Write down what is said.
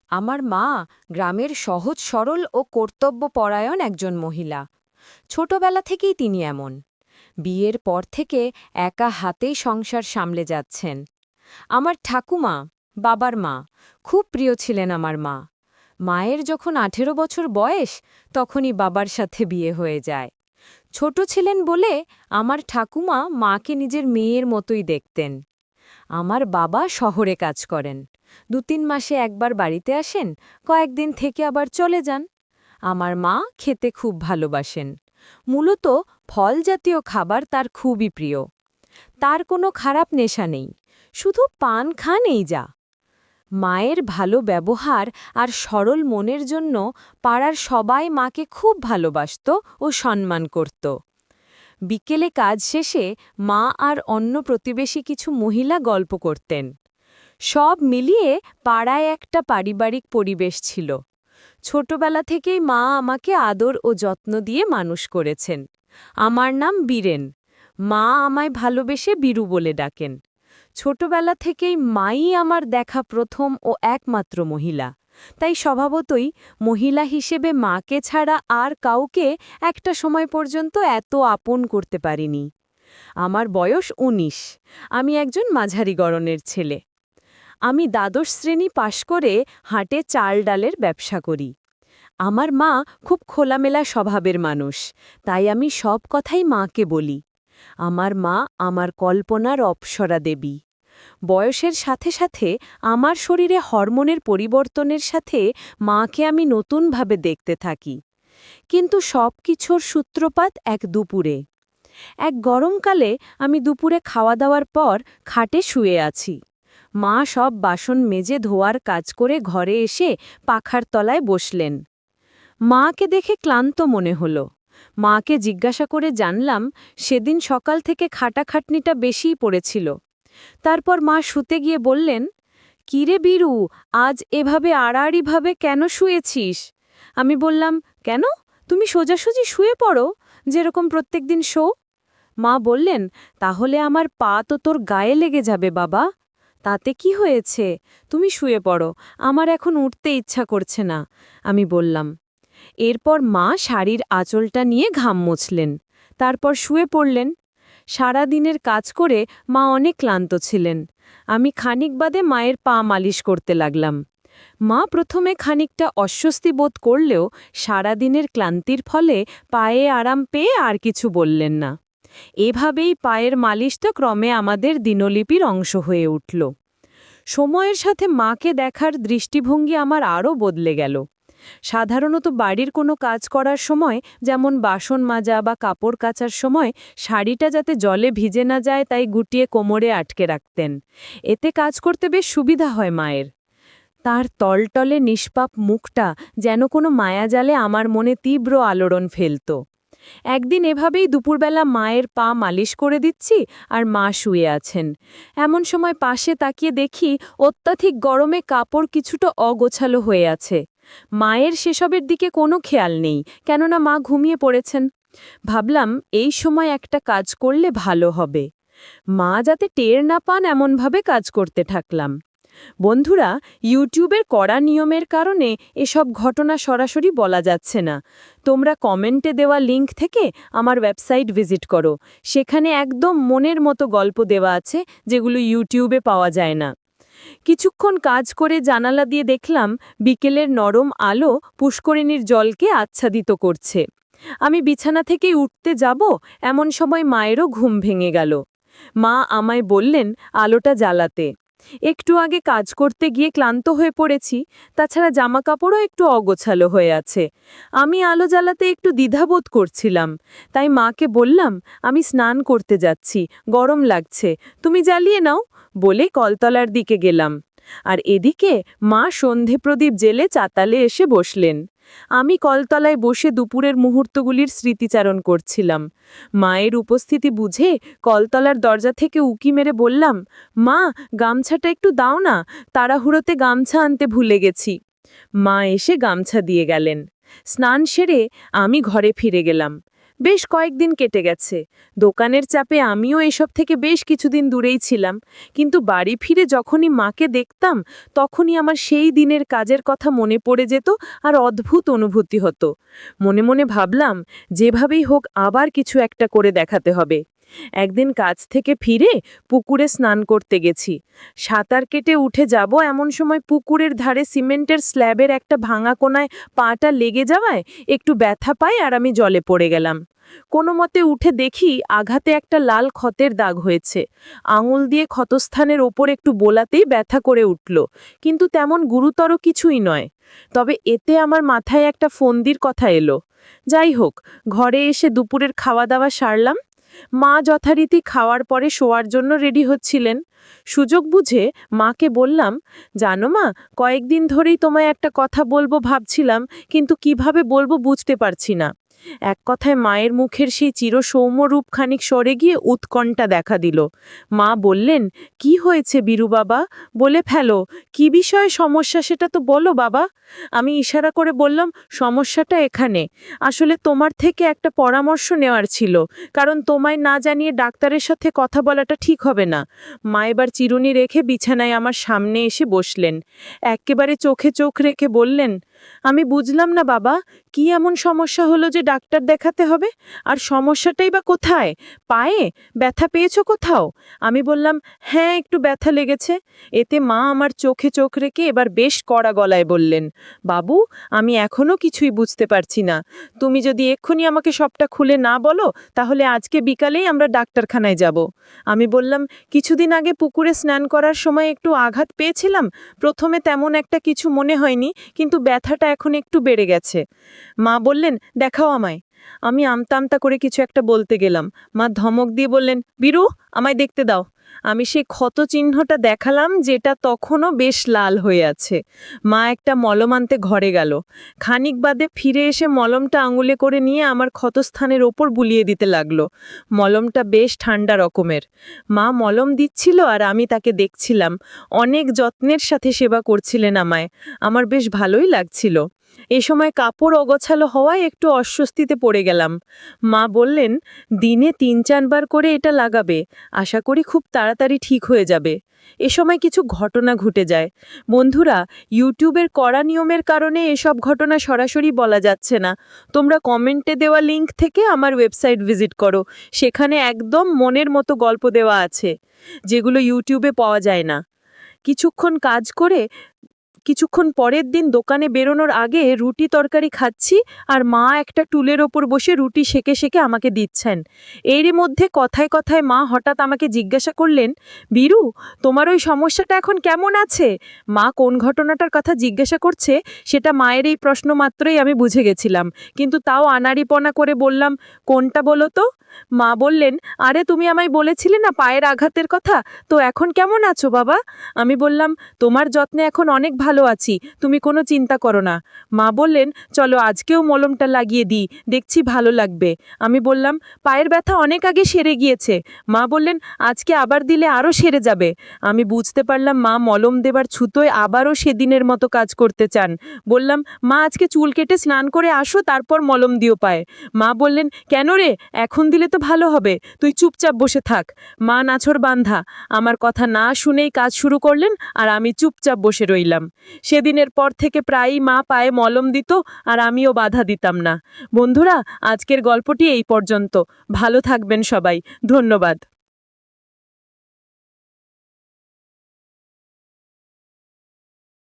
আমার মা গ্রামের সহজ সরল ও কর্তব্যপরায়ণ একজন মহিলা। ছোটবেলা থেকেই তিনি এমন। বিয়ের পর থেকে একা হাতেই সংসার সামলে যাচ্ছেন। আমার ঠাকুমা, বাবার মা, খুব প্রিয় ছিলেন আমার মা। মায়ের যখন ১৮ বছর বয়স তখনই বাবার সাথে বিয়ে হয়ে যায়। ছোট ছিলেন বলে আমার ঠাকুমা মাকে নিজের মেয়ের মতোই দেখতেন। আমার বাবা শহরে কাজ করেন। ২-৩ মাসে একবার বাড়িতে আসেন, কয়েকদিন থেকে আবার চলে যান। আমার মা খেতে খুব ভালোবাসেন। মূলত ফল জাতীয় খাবার তার খুবই প্রিয়। তার কোনো খারাপ নেশা নেই, শুধু পান খান এই যা। মায়ের ভালো ব্যবহার আর সরল মনের জন্য পাড়ার সবাই মাকে খুব ভালোবাসত ও সম্মান করত। বিকেলে কাজ শেষে মা আর অন্য প্রতিবেশী কিছু মহিলা গল্প করতেন। সব মিলিয়ে পাড়ায় একটা পারিবারিক পরিবেশ ছিল। ছোটবেলা থেকেই মা আমাকে আদর ও যত্ন দিয়ে মানুষ করেছেন। আমার নাম বীরেন। মা আমায় ভালোবেসে বীরু বলে ডাকেন। ছোটবেলা থেকেই মাই আমার দেখা প্রথম ও একমাত্র মহিলা। তাই স্বভাবতই মহিলা হিসেবে মাকে ছাড়া আর কাউকে একটা সময় পর্যন্ত এত আপন করতে পারিনি। আমার বয়স ১৯। আমি একজন মাঝারি গড়নের ছেলে। আমি দ্বাদশ শ্রেণী পাশ করে হাটে চাল ডালের ব্যবসা করি। আমার মা খুব খোলামেলা স্বভাবের মানুষ, তাই আমি সব কথাই মাকে বলি। আমার মা আমার কল্পনার অপ্সরা দেবী। বয়সের সাথে সাথে আমার শরীরে হরমোনের পরিবর্তনের সাথে মাকে আমি নতুনভাবে দেখতে থাকি। কিন্তু সব কিছুর সূত্রপাত এক দুপুরে। এক গরমকালে আমি দুপুরে খাওয়া দাওয়ার পর খাটে শুয়ে আছি। মা সব বাসন মেজে ধোয়ার কাজ করে ঘরে এসে পাখার তলায় বসলেন। মাকে দেখে ক্লান্ত মনে হলো। মাকে জিজ্ঞাসা করে জানলাম সেদিন সকাল থেকে খাটাখাটনিটা বেশিই পড়েছিল। তারপর মা শুতে গিয়ে বললেন, "কিরে বীরু, আজ এভাবে আড়াআড়িভাবে কেন শুয়েছিস?" আমি বললাম, "কেন? তুমি সোজাসুজি শুয়ে পড়ো, যেরকম প্রত্যেকদিন শো।" মা বললেন, "তাহলে আমার পা তো তোর গায়ে লেগে যাবে বাবা। তাতে কি হয়েছে? তুমি শুয়ে পড়ো, আমার এখন উঠতে ইচ্ছা করছে না।" আমি বললাম। এরপর মা শাড়ির আঁচলটা নিয়ে ঘাম মুছলেন। তারপর শুয়ে পড়লেন। সারা দিনের কাজ করে মা অনেক ক্লান্ত ছিলেন। আমি খানিক বাদে মায়ের পা মালিশ করতে লাগলাম। মা প্রথমে খানিকটা অস্বস্তি বোধ করলেও সারাদিনের ক্লান্তির ফলে পায়ে আরাম পেয়ে আর কিছু বললেন না। এভাবেই পায়ের মালিশটা ক্রমে আমাদের দিনলিপির অংশ হয়ে উঠল। সময়ের সাথে মাকে দেখার দৃষ্টিভঙ্গি আমার আরও বদলে গেল। সাধারণত বাড়ির কোনো কাজ করার সময়, যেমন বাসন মাজা বা কাপড় কাচার সময়, শাড়িটা যাতে জলে ভিজে না যায় তাই গুটিয়ে কোমরে আটকে রাখতেন। এতে কাজ করতে বেশ সুবিধা হয় মায়ের। তার টলটলে নিষ্পাপ মুখটা যেন কোনো মায়াজালে আমার মনে তীব্র আলোড়ন ফেলত। একদিন এভাবেই দুপুরবেলা মায়ের পা মালিশ করে দিচ্ছি আর মা শুয়ে আছেন। এমন সময় পাশে তাকিয়ে দেখি অত্যাধিক গরমে কাপড় কিছুটা অগোছালো হয়ে আছে। মায়ের সেসবের দিকে কোনো খেয়াল নেই, কেননা মা ঘুমিয়ে পড়েছেন। ভাবলাম এই সময় একটা কাজ করলে ভালো হবে। মা যাতে টের না পান এমনভাবে কাজ করতে থাকলাম। বন্ধুরা, ইউটিউবের কড়া নিয়মের কারণে এসব ঘটনা সরাসরি বলা যাচ্ছে না। তোমরা কমেন্টে দেওয়া লিংক থেকে আমার ওয়েবসাইট ভিজিট করো। সেখানে একদম মনের মতো গল্প দেওয়া আছে, যেগুলো ইউটিউবে পাওয়া যায় না। কিছুক্ষণ কাজ করে জানালা দিয়ে দেখলাম বিকেলের নরম আলো পুষ্করিণীর জলকে আচ্ছাদিত করছে। আমি বিছানা থেকেই উঠতে যাব, এমন সময় মায়েরও ঘুম ভেঙে গেল। মা আমায় বললেন আলোটা জ্বালাতে। একটু আগে কাজ করতে গিয়ে ক্লান্ত হয়ে পড়েছি, তাছাড়া জামাকাপড়ও একটু অগোছালো হয়ে আছে। আমি আলো জ্বালাতে একটু দ্বিধাবোধ করছিলাম, তাই মাকে বললাম, "আমি স্নান করতে যাচ্ছি, গরম লাগছে, তুমি জ্বালিয়ে নাও" বলে কলতলার দিকে গেলাম। আর এদিকে মা সন্ধে প্রদীপ জেলে চাতালে এসে বসলেন। আমি কলতলায় বসে দুপুরের মুহূর্তগুলির স্মৃতিচারণ করছিলাম। মায়ের উপস্থিতি বুঝে কলতলার দরজা থেকে উকি মেরে বললাম, "মা, গামছাটা একটু দাও না, তাড়াহুড়োতে গামছা আনতে ভুলে গেছি।" মা এসে গামছা দিয়ে গেলেন। স্নান সেরে আমি ঘরে ফিরে গেলাম। বেশ কয়েকদিন কেটে গেছে। দোকানের চাপে আমিও এসব থেকে বেশ কিছুদিন দূরেই ছিলাম, কিন্তু বাড়ি ফিরে যখনই মাকে দেখতাম তখনই আমার সেই দিনের কাজের কথা মনে পড়ে যেত আর অদ্ভুত অনুভূতি হতো। মনে মনে ভাবলাম যেভাবেই হোক আবার কিছু একটা করে দেখাতে হবে। একদিন কাজ থেকে ফিরে পুকুরে স্নান করতে গেছি। সাঁতার কেটে উঠে যাব এমন সময় পুকুরের ধারে সিমেন্টের স্ল্যাবের একটা ভাঙা কোনায় পাটা লেগে যাওয়ায় একটু ব্যথা পাই আর আমি জলে পড়ে গেলাম। কোনো মতে উঠে দেখি আঘাতে একটা লাল ক্ষতের দাগ হয়েছে। আঙুল দিয়ে ক্ষতস্থানের ওপর একটু বোলাতেই ব্যথা করে উঠল, কিন্তু তেমন গুরুতর কিছুই নয়। তবে এতে আমার মাথায় একটা ফন্দির কথা এলো। যাই হোক, ঘরে এসে দুপুরের খাওয়া দাওয়া সারলাম। মা যথারীতি খাওয়ার পরে শোয়ার জন্য রেডি হচ্ছিলেন। সুযোগ বুঝে মাকে বললাম, জানো মা, কয়েকদিন ধরেই তোমায় একটা কথা বলবো ভাবছিলাম, কিন্তু কিভাবে বলবো বুঝতে পারছি না। এক কথায় মায়ের মুখের সেই চিরসৌম্য রূপ খানিক সরে গিয়ে উৎকণ্ঠা দেখা দিল। মা বললেন, কি হয়েছে বীরু বাবা, বলে ফেলো, কি বিষয়ে সমস্যা সেটা তো বলো বাবা। আমি ইশারা করে বললাম, সমস্যাটা এখানে, আসলে তোমার থেকে একটা পরামর্শ নেওয়ার ছিল, কারণ তোমায় না জানিয়ে ডাক্তারের সাথে কথা বলাটা ঠিক হবে না। মা এবার চিরুনি রেখে বিছানায় আমার সামনে এসে বসলেন। একেবারে চোখে চোখ রেখে বললেন, আমি বুঝলাম না বাবা, কি এমন সমস্যা হলো যে ডাক্তার দেখাতে হবে? আর সমস্যাটাই বা কোথায়? পায়ে ব্যথা পেয়েছো কোথাও? আমি বললাম, হ্যাঁ, একটু ব্যথা লেগেছে। এতে মা আমার চোখে চোখ রেখে এবার বেশ কড়া গলায় বললেন, বাবু, আমি এখনো কিছুই বুঝতে পারছি না। তুমি যদি এক্ষুনি আমাকে সবটা খুলে না বলো, তাহলে আজকে বিকালেই আমরা ডাক্তারখানায় যাব। আমি বললাম, কিছুদিন আগে পুকুরে স্নান করার সময় একটু আঘাত পেয়েছিলাম। প্রথমে তেমন একটা কিছু মনে হয়নি, কিন্তু ব্যথাটা এখন একটু বেড়ে গেছে। মা বললেন, দেখাও আমায়। আমি আমতা আমতা করে কিছু একটা বলতে গেলাম। মা ধমক দিয়ে বললেন, বীরু, আমায় দেখতে দাও। আমি সেই ক্ষত চিহ্নটা দেখালাম, যেটা তখনও বেশ লাল হয়ে আছে। মা একটা মলম আনতে ঘরে গেল। খানিক বাদে ফিরে এসে মলমটা আঙুলে করে নিয়ে আমার ক্ষতস্থানের ওপর বুলিয়ে দিতে লাগলো। মলমটা বেশ ঠান্ডা রকমের। মা মলম দিচ্ছিল আর আমি তাকে দেখছিলাম। অনেক যত্নের সাথে সেবা করছিলেন আমায়। আমার বেশ ভালোই লাগছিল। এ সময় কাপড় অগোছালো হওয়ায় একটু অস্বস্তিতে পড়ে গেলাম। মা বললেন, দিনে ৩-৪ বার করে এটা লাগাবে, আশা করি খুব তাড়াতাড়ি ঠিক হয়ে যাবে। এ সময় কিছু ঘটনা ঘটে যায়। বন্ধুরা, ইউটিউবের কড়া নিয়মের কারণে এসব ঘটনা সরাসরি বলা যাচ্ছে না। তোমরা কমেন্টে দেওয়া লিংক থেকে আমার ওয়েবসাইট ভিজিট করো, সেখানে একদম মনের মতো গল্প দেওয়া আছে, যেগুলো ইউটিউবে পাওয়া যায় না। কিছুক্ষণ পরের দিন দোকানে বেরোনোর আগে রুটি তরকারি খাচ্ছি, আর মা একটা টুলের ওপর বসে রুটি সেকে সেকে আমাকে দিচ্ছেন। এরই মধ্যে কথায় কথায় মা হঠাৎ আমাকে জিজ্ঞাসা করলেন, বীরু, তোমার ওই সমস্যাটা এখন কেমন আছে? মা কোন ঘটনাটার কথা জিজ্ঞাসা করছে সেটা মায়ের এই প্রশ্ন মাত্রই আমি বুঝে গেছিলাম, কিন্তু তাও আনাড়িপনা করে বললাম, কোনটা বলো তো? মা বললেন, আরে তুমি আমায় বলেছিলে না পায়ের আঘাতের কথা, তো এখন কেমন আছো বাবা? আমি বললাম, তোমার যত্নে এখন অনেক ভালো আছি, তুমি কোনো চিন্তা করো না। মা বললেন, চলো আজকেও মলমটা লাগিয়ে দিই, দেখছি ভালো লাগবে। আমি বললাম, পায়ের ব্যথা অনেক আগে সেরে গিয়েছে। মা বললেন, আজকে আবার দিলে আরও সেরে যাবে। আমি বুঝতে পারলাম মা মলম দেবার ছুতোয় আবারও সেদিনের মতো কাজ করতে চান। বললাম, মা, আজকে চুল কেটে স্নান করে আসো, তারপর মলম দিও পায়ে। মা বললেন, কেন রে, এখন দিলে তো ভালো হবে, তুই চুপচাপ বসে থাক। মা নাছোড় বান্ধা, আমার কথা না শুনেই কাজ শুরু করলেন, আর আমি চুপচাপ বসে রইলাম। সেদিনের পর থেকে প্রায়ই মা পায়ে মলম দিত, আর আমিও বাধা দিতাম না। বন্ধুরা, আজকের গল্পটি এই পর্যন্ত। ভালো থাকবেন সবাই। ধন্যবাদ।